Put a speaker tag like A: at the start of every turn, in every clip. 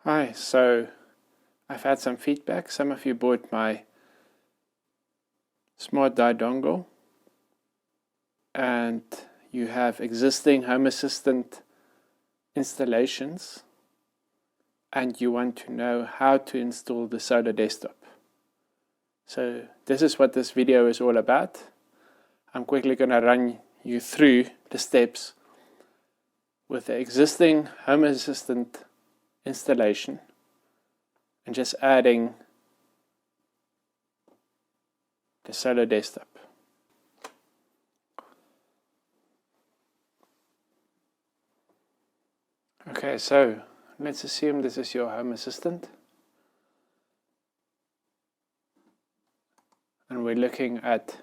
A: Hi, so I've had some feedback. Some of you bought my SmartDeyeDongle and you have existing Home Assistant installations and you want to know how to install the DeyeSolarDesktop. So this is what this video is all about. I'm quickly going to run you through the steps with the existing Home Assistant installation and just adding the DeyeSolarDesktop. Okay, so let's assume this is your Home Assistant. And we're looking at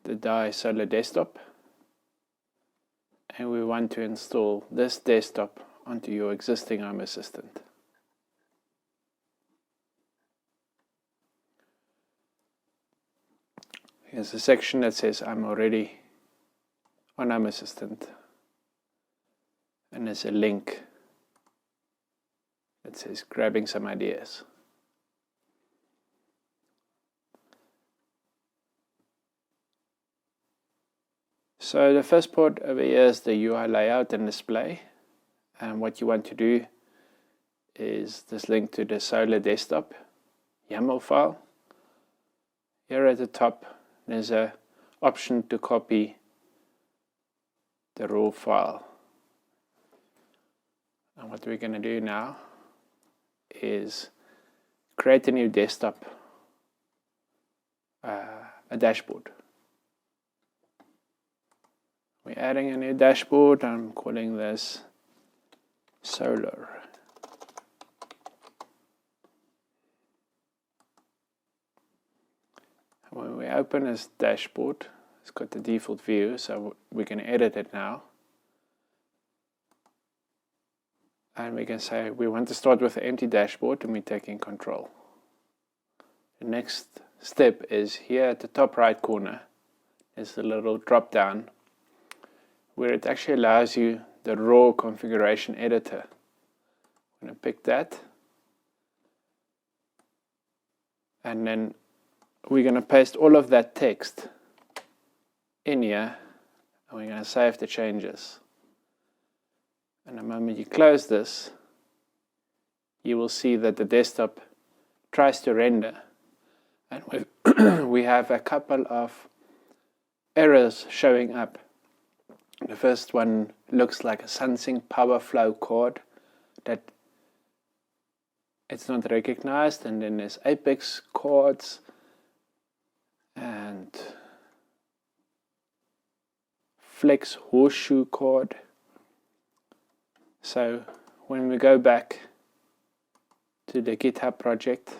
A: the DeyeSolarDesktop. And we want to install this desktop onto your existing Home Assistant. Here's a section that says I'm already on Home Assistant. And there's a link that says grabbing some ideas. So the first part over here is the UI layout and display. And what you want to do is this link to the DeyeSolarDesktop.yaml file. Here at the top there's an option to copy the raw file. And what we're going to do now is create a new desktop, a dashboard. We're adding a new dashboard. I'm calling this Solar. When we open this dashboard, it's got the default view, so we can edit it now. And we can say we want to start with an empty dashboard and we're taking control. The next step is here at the top right corner is a little drop down where it actually allows you the raw configuration editor. I'm going to pick that. And then we're going to paste all of that text in here and we're going to save the changes. And the moment you close this, you will see that the desktop tries to render. And we have a couple of errors showing up. The first one looks like a Sunsynk Power Flow Card that it's not recognized, and then there's Apex cards and Flex Horseshoe card. So when we go back to the GitHub project,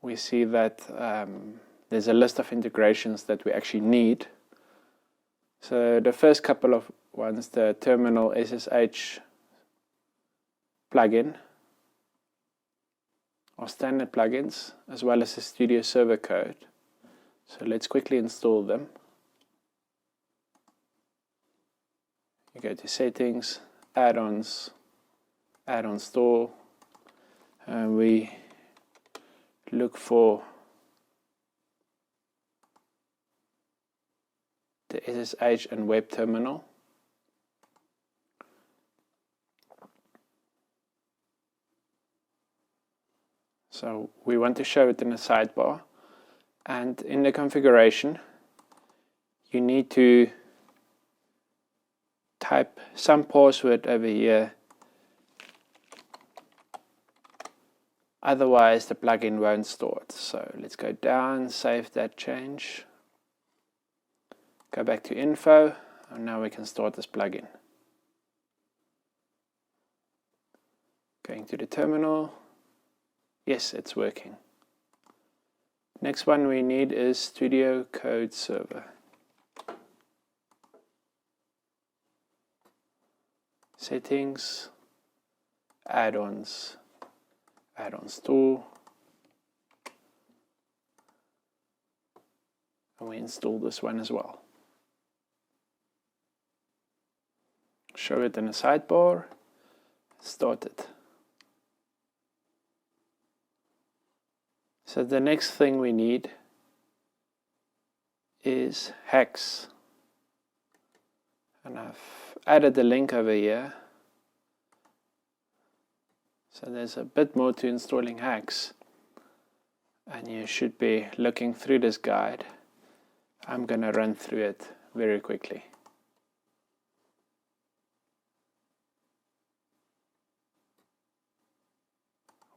A: we see that there's a list of integrations that we actually need. So the first couple of ones, the terminal SSH plugin, are standard plugins, as well as the Studio Server code. So let's quickly install them. You go to Settings, Addons, Add-on Store, and we look for the SSH and web terminal. So we want to show it in the sidebar, and in the configuration you need to type some password over here, otherwise the plugin won't start. So let's go down, save that change, go back to info, and now we can start this plugin. Going to the terminal, yes, it's working. Next one we need is Studio Code Server. Settings, Add-ons, Add-on Store, and we install this one as well. show it in a sidebar. Start it. So the next thing we need is HACS. And I've added the link over here. So there's a bit more to installing HACS. And you should be looking through this guide. I'm going to run through it very quickly.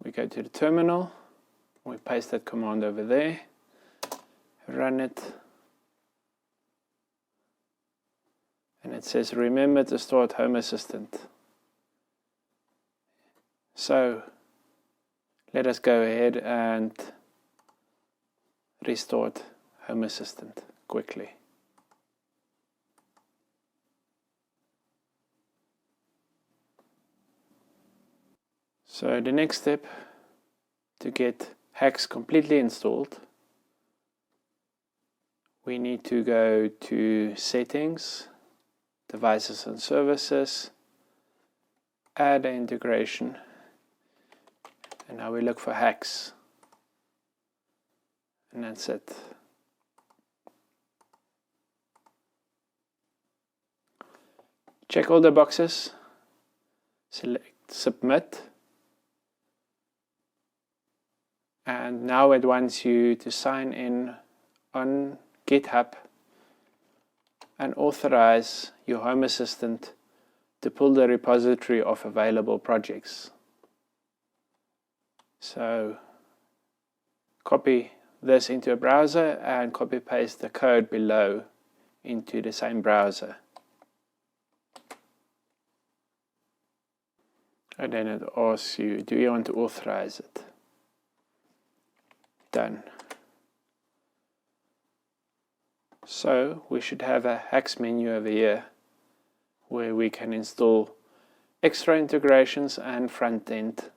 A: We go to the terminal. We paste that command over there. Run it. And it says, remember to start Home Assistant. So let us go ahead and restart Home Assistant quickly. So the next step to get HACS completely installed, we need to go to Settings, Devices and Services, Add an integration, and now we look for HACS. And that's it. Check all the boxes, select Submit, and now it wants you to sign in on GitHub and authorize your Home Assistant to pull the repository of available projects. So copy this into a browser and copy paste the code below into the same browser. And then it asks you, do you want to authorize it? Done. So we should have a HACS menu over here where we can install extra integrations and front-end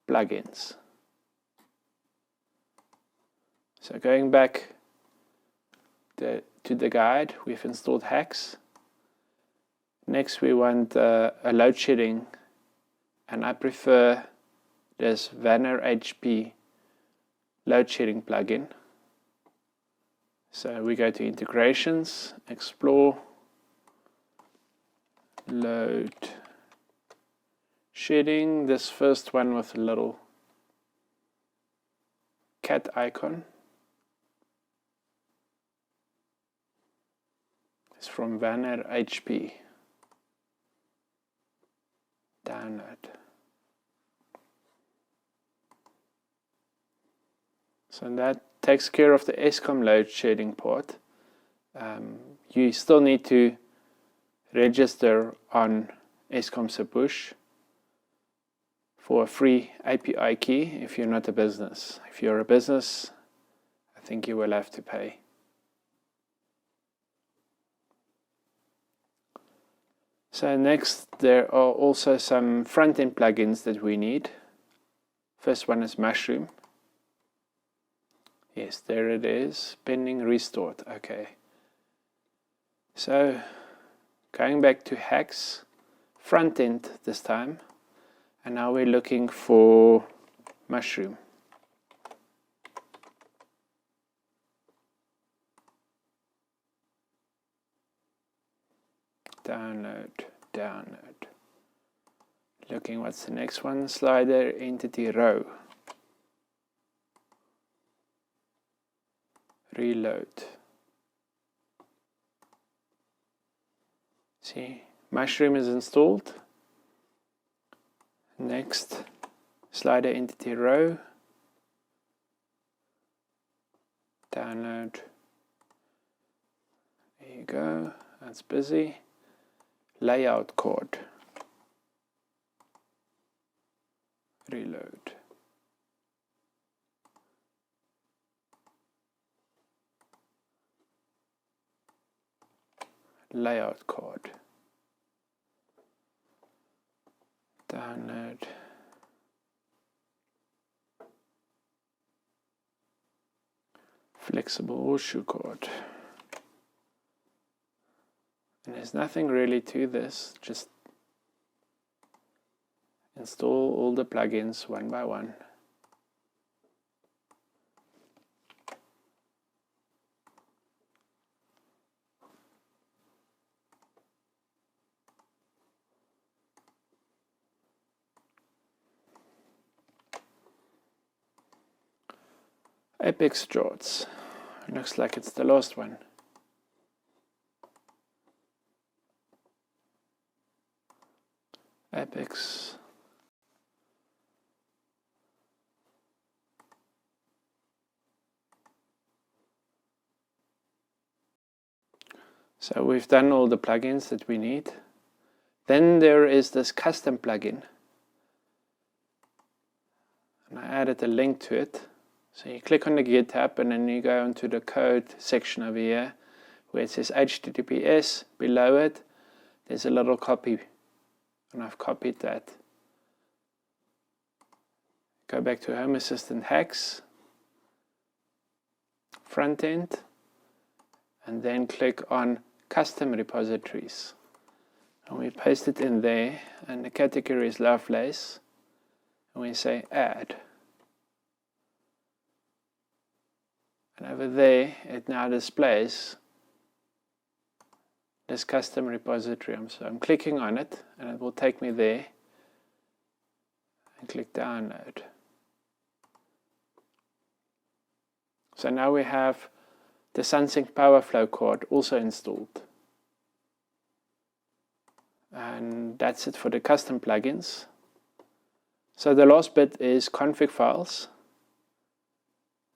A: plugins. So going back to the guide, we've installed HACS. Next we want a load shedding, and I prefer this Vanner HP load shedding plugin. So we go to Integrations, Explore, Load Shedding, this first one with a little cat icon. It's from Vanner HP. Download. So that takes care of the ESCOM load shedding part. You still need to register on ESCOM Push for a free API key if you're not a business. If you're a business, I think you will have to pay. So next, there are also some front-end plugins that we need. First one is Mushroom. Yes, there it is, pending restart. Okay. So going back to HACS, front-end this time, and now we're looking for Mushroom. Download, download. Looking, what's the next one? Slider, entity, row. Reload. See, Mushroom is installed. Next, slider, entity, row. Download. There you go. That's busy. Layout card. Reload. Layout card. Download. Flexible horseshoe card. And there's nothing really to this, just install all the plugins one by one. Apex charts. Looks like it's the last one. Apex. So we've done all the plugins that we need. Then there is this custom plugin. And I added a link to it. So you click on the GitHub and then you go into the code section over here where it says HTTPS. Below it, there's a little copy. And I've copied that. Go back to Home Assistant HACS, frontend, and then click on Custom Repositories. And we paste it in there, and the category is Lovelace. And we say Add. And over there, it now displays this custom repository. So I'm clicking on it, and it will take me there. And click Download. So now we have the Sunsynk Power Flow Card also installed. And that's it for the custom plugins. So the last bit is config files.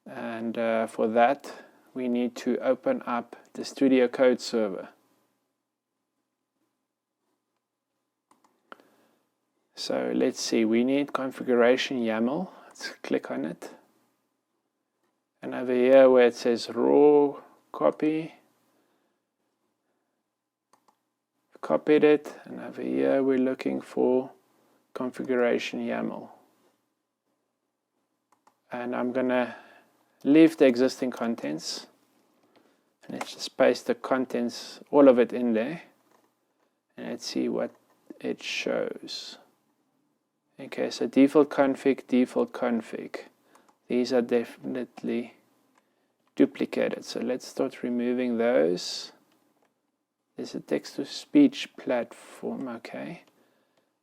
A: And for that, we need to open up the Studio Code server. So let's see, we need Configuration.yaml. Let's click on it. And over here where it says raw copy, copied it, and over here we're looking for Configuration.yaml. And I'm going to leave the existing contents. And let's just paste the contents, all of it in there. And let's see what it shows. Okay, so default config, default config. These are definitely duplicated. So let's start removing those. There's a text-to-speech platform, okay.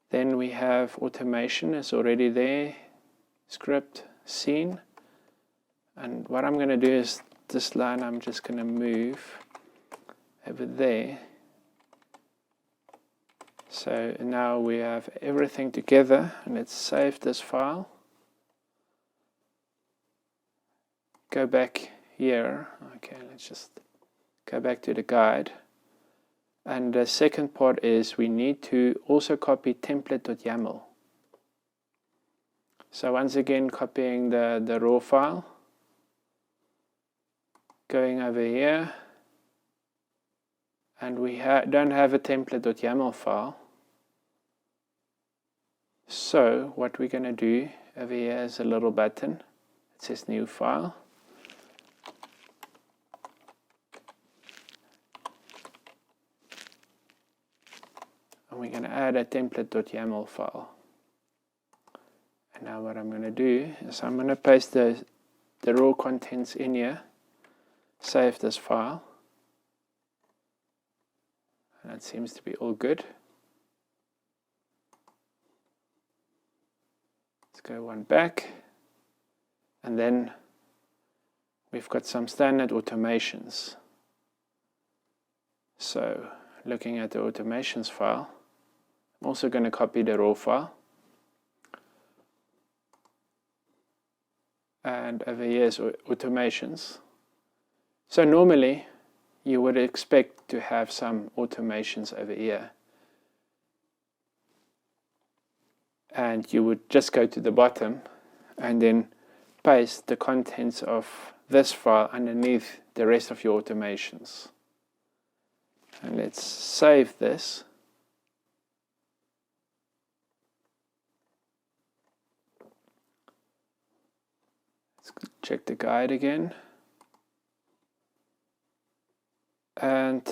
A: Then we have automation is already there. Script, scene. And what I'm going to do is this line I'm just going to move over there. So now we have everything together, and let's save this file. Go back here. Okay, let's just go back to the guide. And the second part is we need to also copy Template.yaml. So once again, copying the raw file. Going over here. And we don't have a Template.yaml file. So what we're going to do over here is a little button. It says new file. And we're going to add a Template.yaml file. And now what I'm going to do is I'm going to paste the raw contents in here. Save this file. And that seems to be all good. Let's go one back. And then we've got some standard automations. So looking at the automations file, I'm also going to copy the raw file. And over here is automations. So normally you would expect to have some automations over here. And you would just go to the bottom and then paste the contents of this file underneath the rest of your automations. And let's save this. Let's check the guide again. And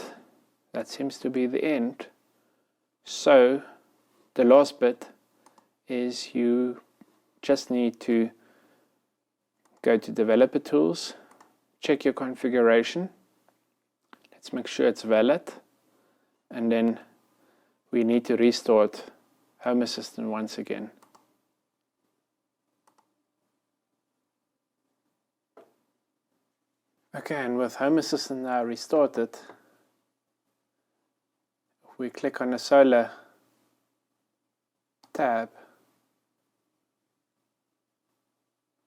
A: that seems to be the end. So the last bit is you just need to go to Developer Tools, check your configuration. Let's make sure it's valid. And then we need to restart Home Assistant once again. Okay, and with Home Assistant now restarted, if we click on the Solar tab,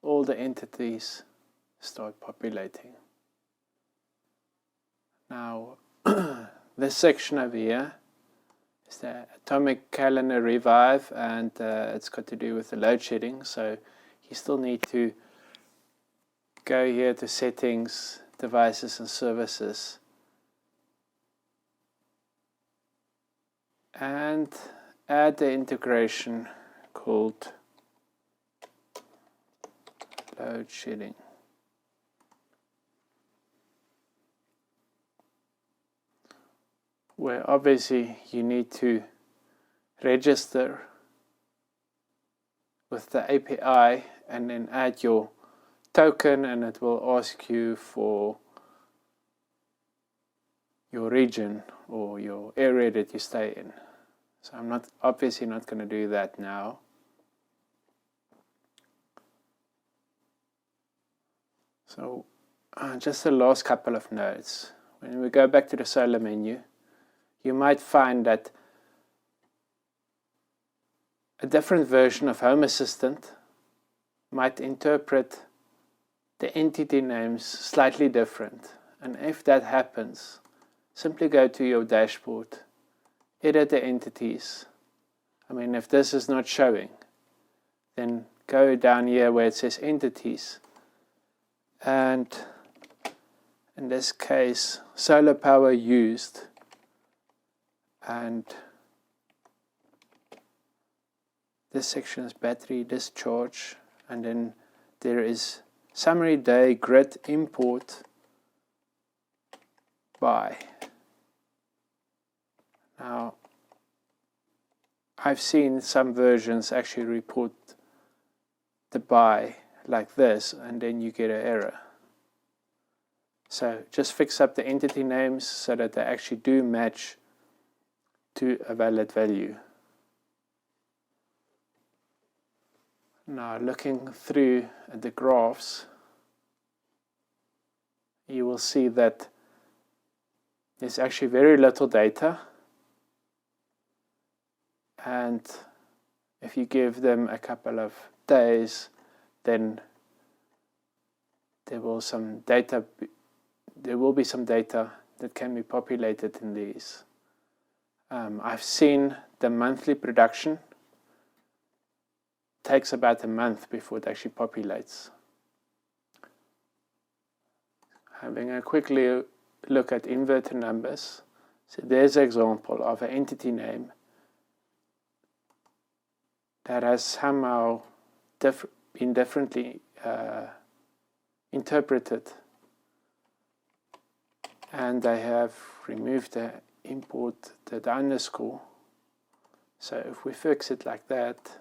A: all the entities start populating. Now, this section over here is the Atomic Calendar Revive, and it's got to do with the load shedding, so you still need to go here to Settings, Devices and Services, and add the integration called load shedding. Where obviously you need to register with the API and then add your token, and it will ask you for your region or your area that you stay in. So I'm obviously not going to do that now. So just the last couple of notes. When we go back to the Solar menu, you might find that a different version of Home Assistant might interpret the entity names slightly different. And if that happens, simply go to your dashboard, edit the entities. I mean, if this is not showing, then go down here where it says entities, and in this case, solar power used, and this section is battery discharge, and then there is summary day grid import by. Now, I've seen some versions actually report the by like this, and then you get an error. So just fix up the entity names so that they actually do match to a valid value. Now, looking through at the graphs, you will see that there's actually very little data, and if you give them a couple of days, then there will be some data that can be populated in these. I've seen the monthly production takes about a month before it actually populates. Having a quick look at inverter numbers. So there's an example of an entity name that has somehow been differently interpreted, and I have removed the import, the underscore. So if we fix it like that,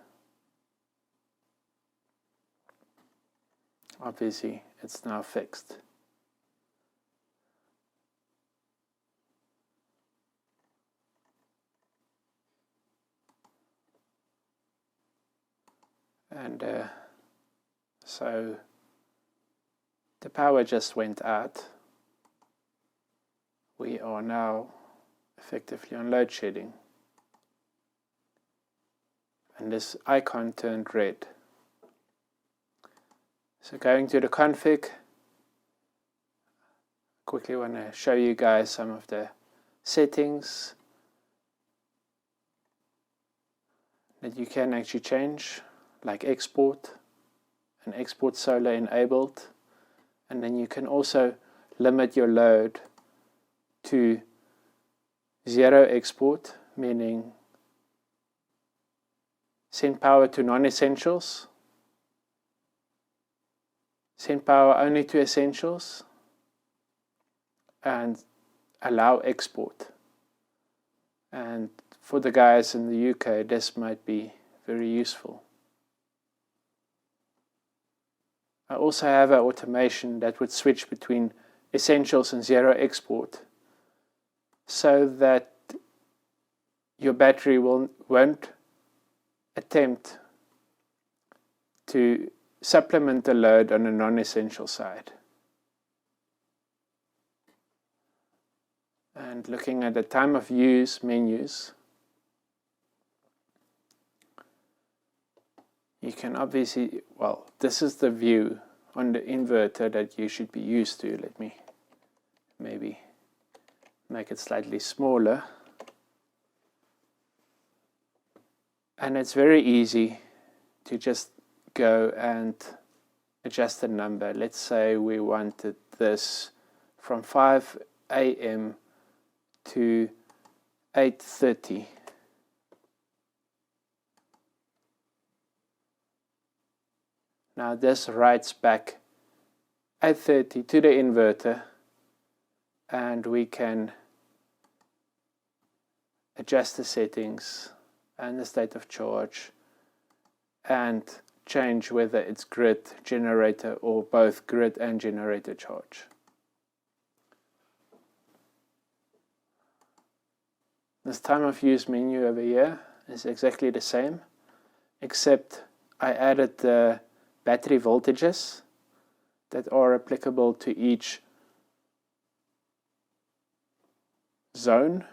A: obviously it's now fixed. And so the power just went out. We are now effectively on load shedding, and this icon turned red. So going to the config, quickly want to show you guys some of the settings that you can actually change, like export and export solar enabled, and then you can also limit your load to 0 export, meaning send power to non-essentials, send power only to essentials, and allow export. And for the guys in the UK, this might be very useful. I also have an automation that would switch between Essentials and Zero Export, so that your battery won't attempt to supplement the load on a non-essential side. And looking at the time of use menus, you can obviously, well, this is the view on the inverter that you should be used to. Let me maybe make it slightly smaller. And it's very easy to just go and adjust the number. Let's say we wanted this from 5 AM to 8:30. Now this writes back 8:30 to the inverter, and we can adjust the settings and the state of charge and change whether it's grid, generator, or both grid and generator charge. This time of use menu over here is exactly the same, except I added the battery voltages that are applicable to each zone,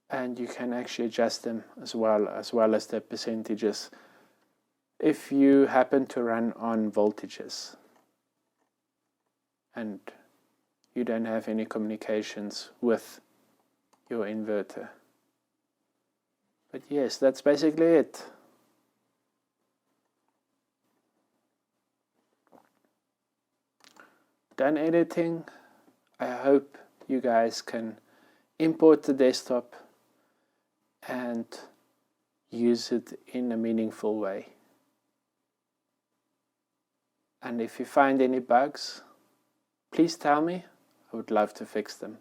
A: and you can actually adjust them as well as the percentages if you happen to run on voltages and you don't have any communications with your inverter. But yes, that's basically it. Done editing. I hope you guys can import the desktop and use it in a meaningful way. And if you find any bugs, please tell me. I would love to fix them.